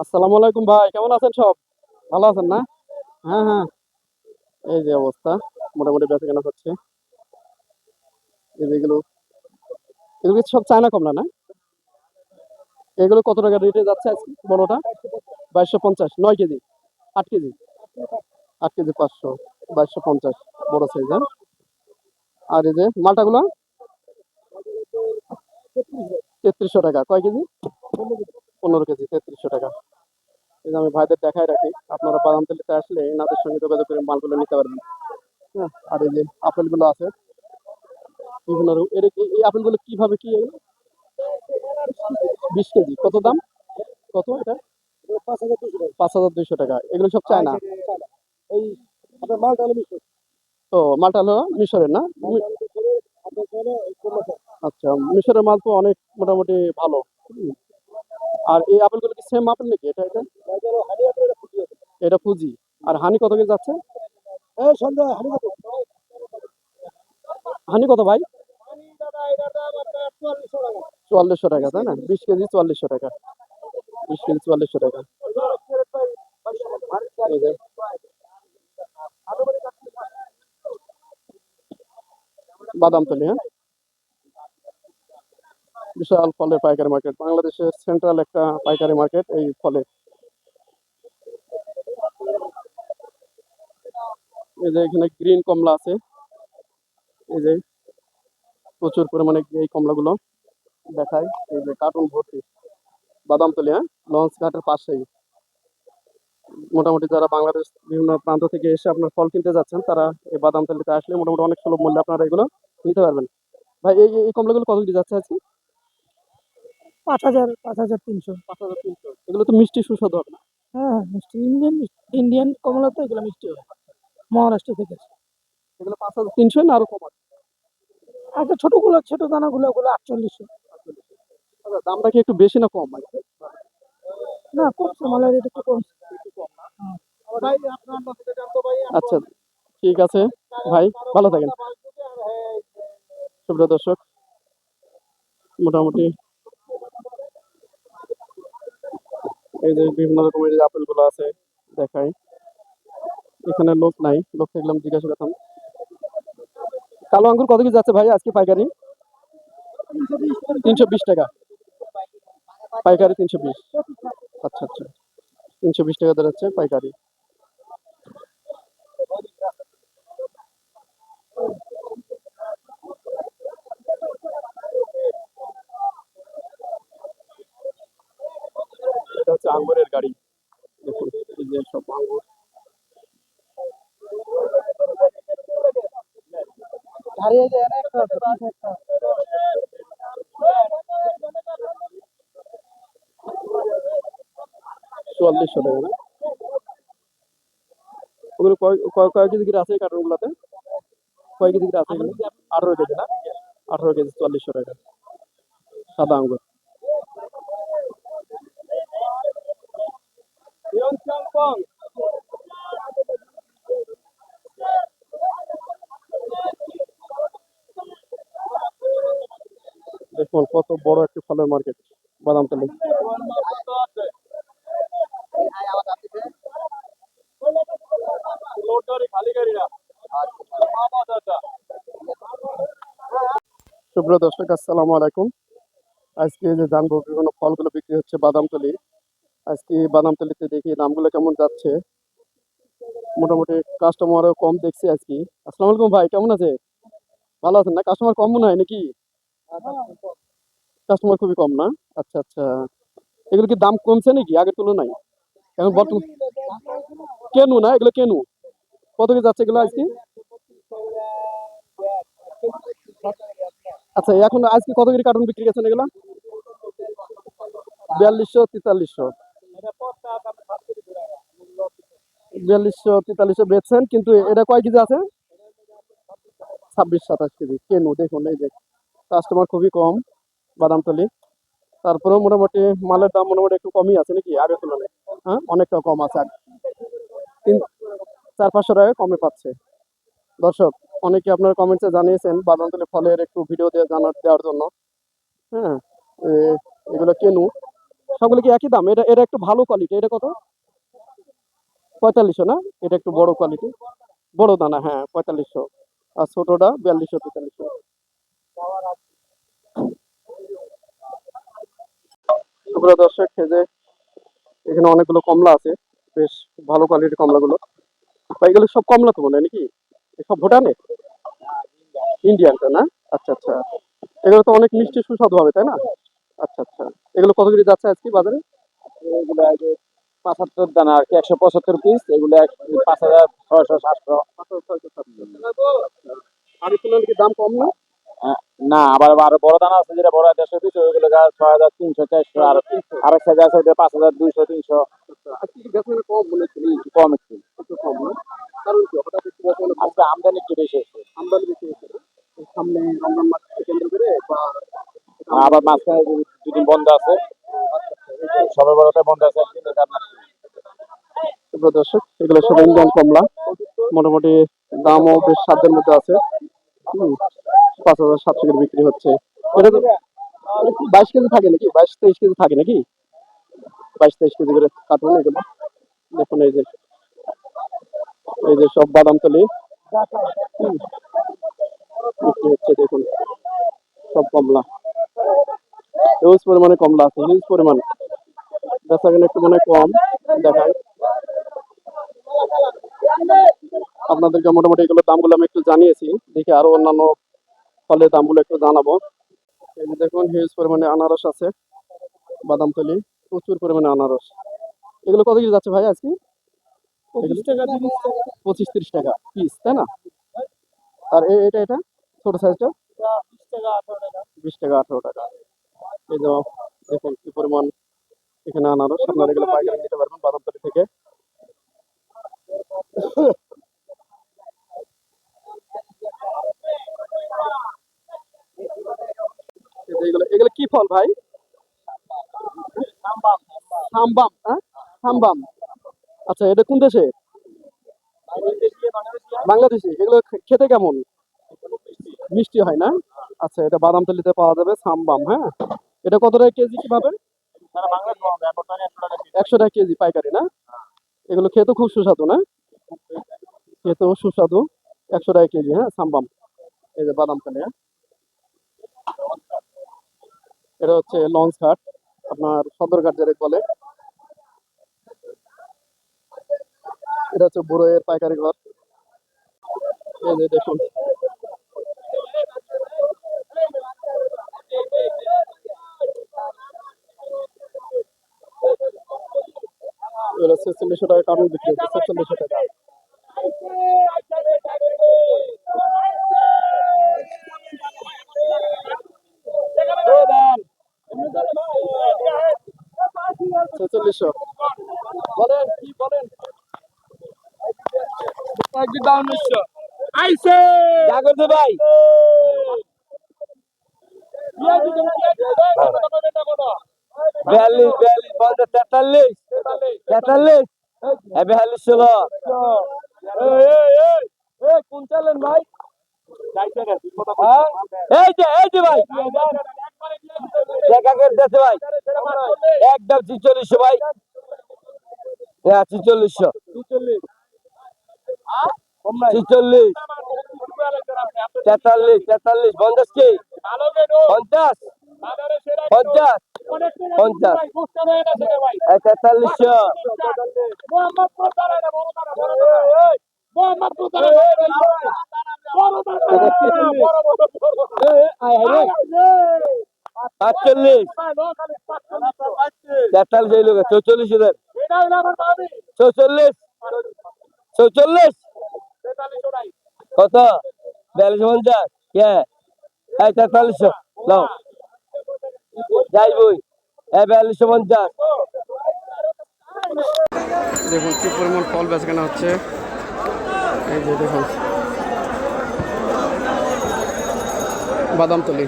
আসসালামু আলাইকুম ভাই, কেমন আছেন সব? ভালো আছেন না? হ্যাঁ, হ্যাঁ। এই যে অবস্থা, মোটামুটি বেচাকেনা হচ্ছে। এই যে এগুলো কি সব চায়না কমলা না? এগুলো কত টাকা রেটে যাচ্ছে আজকে বড়টা? 2250, 9 কেজি, 8 কেজি, 8 কেজি 500, 2250 বড় সাইজ, হ্যাঁ। আর এই যে মালটাগুলো 3300 টাকা। কয় কেজি? 15 কেজি, 3300 টাকা। এই যে আমি ভাইদের দেখাই রাখি, আপনারা বাদামতলীতে আসলে এনাদের সঙ্গে যোগাযোগ করে মালগুলো নিতে পারবেন। হ্যাঁ, আর এই যে আপেলগুলো আছে বিভিন্ন রকম। এই আপেলগুলো কিভাবে কি এগুলো? 20 কেজি কত দাম? কত এটা? 5200 টাকা। এগুলো সব চায়না? এই আপনার মালটা হলো মিশর। ও, মালটা হলো মিশরের না? আচ্ছা, মিশরের মাল তো অনেক মোটামুটি ভালো। হুম। আর এই আপেলগুলো কি সেম আপেল নাকি? এটা এটা ফুজি। আর হানি কত কেজি যাচ্ছে? এই সন্ধ্যা হানি কত ভাই? 4400 টাকা, তাই না? 20 কেজি 4400 টাকা। 20 কেজি 4400 টাকা। এই যে বাদামতলী, হ্যাঁ, বিশাল ফলের পাইকারি মার্কেট, বাংলাদেশের সেন্ট্রাল একটা পাইকারি মার্কেট এই ফলের। এই যে এখানে গ্রিন কমলা আছে। এই যে প্রচুর পরিমাণে এই কমলাগুলো দেখায়। এই যে কার্টুন ভর্তি বাদামতলী, হ্যাঁ, লঞ্চ ঘাটের পাশেই। মোটামুটি যারা বাংলাদেশ বিভিন্ন প্রান্ত থেকে এসে আপনার ফল কিনতে যাচ্ছেন, তারা এই বাদামতলীতে আসলে মোটামুটি অনেক সুলভ মূল্যে আপনারা এগুলো নিতে পারবেন। ভাই, এই কমলাগুলো কত কেজি যাচ্ছে আজকে? 5,000, 5,300। 5300। এগুলো তো মিষ্টি সুস্বাদু হবে না? হ্যাঁ, হ্যাঁ, মিষ্টি ইন্ডিয়ান ইন্ডিয়ান কমলা তো এগুলো মিষ্টি হয়। মহারাষ্ট্র থেকে আসে। এগুলো 5300 না আরো কম আছে? একটা ছোটগুলো, ছোট দানাগুলো, ওগুলো 4800। আচ্ছা, দামটা কি একটু বেশি না কম ভাই? না, কমছে, মালের রেট একটু কমছে। হ্যাঁ। আচ্ছা, ঠিক আছে ভাই, ভালো থাকেন। সুপ্রিয় দর্শক, মোটামুটি এই যে বিভিন্ন রকমের যে আপেলগুলো আছে দেখাই। এখানে লোক নাই, লোক থাকলে আমি জিজ্ঞাসা করতাম। কালো আঙ্গুর কত কেজি যাচ্ছে ভাই আজকে পাইকারি? 320 টাকা পাইকারি, 320। আচ্ছা, আচ্ছা, 320 টাকা দাঁড়াচ্ছে পাইকারি। এটা হচ্ছে আঙ্গুরের গাড়ি। দেখুন, এই যে সব আঙ্গুর। দাঁড়িয়ে যায় না একটা, পিস একটা। 4400 টাকা না? ওগুলো কয় কেজি করে আছে এই কার্টুন গুলাতে? কয় কেজি করে আছে এগুলো? 18 কেজি না? 18 কেজি 4400 টাকা। সাদা আঙ্গুর। দেখুন কত বড় একটি ফলের মার্কেট বাদামতলী। সুপ্রিয় দর্শক, আসসালামু আলাইকুম। আজকে যে জানবো বিভিন্ন ফলগুলো বিক্রি হচ্ছে বাদামতলী। আজকে বাদামতলীতে দেখি দামগুলো কেমন যাচ্ছে। মোটামুটি কাস্টমারও কম দেখছি আজকে। আসসালামু আলাইকুম ভাই, কেমন আছে? ভালো আছেন না? কাস্টমার কম মনে হয় নাকি? কাস্টমার খুবই কম না? আচ্ছা, আচ্ছা। এগুলো কি দাম কমছে নাকি আগের তুলনায়? এখন বর্তমান কেনু না, এগুলো কেনু। কত কি যাচ্ছে এগুলো আজকে? আচ্ছা, এখন আজকে কত করে কার্টুন বিক্রি করছেন এগুলো? 4200 4300। 4200 4300 বেচছেন, কিন্তু এটা কয় কেজি আছে? 26 27 কেজি কেনু। দেখুন এই যে কাস্টমার খুবই কম বাদামতলী। তারপরেও মোটামুটি মালের দাম মোটামুটি একটু কমই আছে নাকি আগের তুলনায়? হ্যাঁ, অনেকটা কম আছে। 400 500 টাকা কমে পাচ্ছে। দর্শক, অনেকে আপনার কমেন্টসে জানিয়েছেন বাদামতলী ফলের একটু ভিডিও দিয়ে দেওয়ার জন্য। হ্যাঁ, এগুলো কেনু সবগুলো কি একই দাম? এটা এটা একটু ভালো কোয়ালিটি, এটা কত? 4500 না? এটা একটু বড় কোয়ালিটি, বড় দানা, হ্যাঁ 4500। আর ছোটটা 4200 4300। সুপ্রিয় দর্শক, এই যে এখানে অনেকগুলো কমলা আছে, বেশ ভালো কোয়ালিটির কমলাগুলো। ভাই এগুলো সব কমলা তো মনে হয় নাকি? সব ভুটানে? ইন্ডিয়ানটা না? আচ্ছা আচ্ছা। এগুলো তো অনেক মিষ্টি সুস্বাদু হবে, তাই না? আচ্ছা আচ্ছা। এগুলো কত করে যাচ্ছে আজকে বাজারে? এগুলো আগে 75 দানা আর কি, 175 পিস। এগুলো 5,600 700। আর তুলনায় কি দাম কম না? না, আবার আরো বড় দানা আছে, যেটা বড় 150 পিস, ওইগুলো 6,300 400। আর আরেক সাইজ আছে ওটা 5,200 300। আজকে কি বেচাকেনা কম মনে হচ্ছে? একটু কম একটু। একটু কম না? কারণ কি হঠাৎ একটু বেচাকেনা কম? আজকে আমদানি একটু বেশি হচ্ছে। আমদানি বেশি হয়েছে না? এই সামনে রমজান মাসকে কেন্দ্র করে বা আবার মাঝখানে দুদিন বন্ধ আছে, সবার বড়টা বন্ধ আছে একদিন, এটা আপনার। সুপ্রিয় দর্শক, এগুলো সব ইন্ডিয়ান কমলা, মোটামুটি দামও বেশ সাধ্যের মধ্যে আছে। 5,700 করে বিক্রি হচ্ছে। এটা তো 22 কেজি থাকে নাকি? 22-23 কেজি থাকে নাকি? 22-23 কেজি করে কার্টুন এগুলো। দেখুন এই যে সব বাদাম তলি বিক্রি হচ্ছে, দেখুন সব কমলা, হিউজ পরিমাণে কমলা আছে, হিউজ পরিমাণ। বেচাকেনা একটু মানে কম দেখায়। আপনাদেরকে মোটামুটি এগুলোর দামগুলো আমি একটু জানিয়েছি, দেখি আরো অন্যান্য ফলের দামগুলো একটু জানাবো। এই যে দেখুন হিউজ পরিমাণে আনারস আছে, বাদামতলি, প্রচুর পরিমাণে আনারস। এগুলো কত কেজি যাচ্ছে ভাই আজকে? 25 টাকা 30 টাকা 25-30 টাকা পিস, তাই না? আর এটা এটা ছোট সাইজটা 20 টাকা 18 টাকা। 20 টাকা 18 টাকা। এই যে দেখুন কি পরিমাণ এখানে আনারস, আপনারা এগুলো পাইকারি নিতে পারবেন বাদামতলি থেকে। এই যে এগুলো এগুলো কি ফল ভাই? সামবাম, হ্যাঁ সামবাম। আচ্ছা, এটা কোন দেশে? বাংলাদেশি। এগুলো খেতে কেমন? মিষ্টি হয় না? আচ্ছা, এটা বাদামতলিতে পাওয়া যাবে সামবাম, হ্যাঁ। এটা কত টাকা কেজি কিভাবে? 100 টাকা কেজি পাইকারি না? এগুলো খেতে খুব সুস্বাদু না? খেতেও সুস্বাদু। 100 টাকা কেজি, হ্যাঁ সামবাম। এই যে বাদামতলি, হ্যাঁ। এটা হচ্ছে লঞ্চ ঘাট, আপনার সদরঘাট যেটা বলে। এটা হচ্ছে বড়ইয়ের পাইকারি ঘর। এই যে দেখুন এগুলো 4600 টাকা কার্টুন বিক্রি হচ্ছে, 4600 টাকা। ছেচল্লিশশো। বলেন কি বলেন? একদিন দাম 1900 আইছে যা করছে ভাই? ইয়া দিতে কত কত 42 42 50 43 43 42 ষোলো। এই কোন চালেন ভাই? এই যে ভাই, দেখা করে দেশে ভাই, একদম 46 ভাই। হ্যাঁ 46, 46 43 43 50 কি 50 50 50 4300। পাঁচচল্লিশ 43 এই লোক 44 এর 44 44 কত 42 50 কে এই 4300 নাও যাই বই 42 50। দেখুন কি পরিমাণ ফল বেচাকেনা হচ্ছে। এই যে দেখুন বাদামতলি।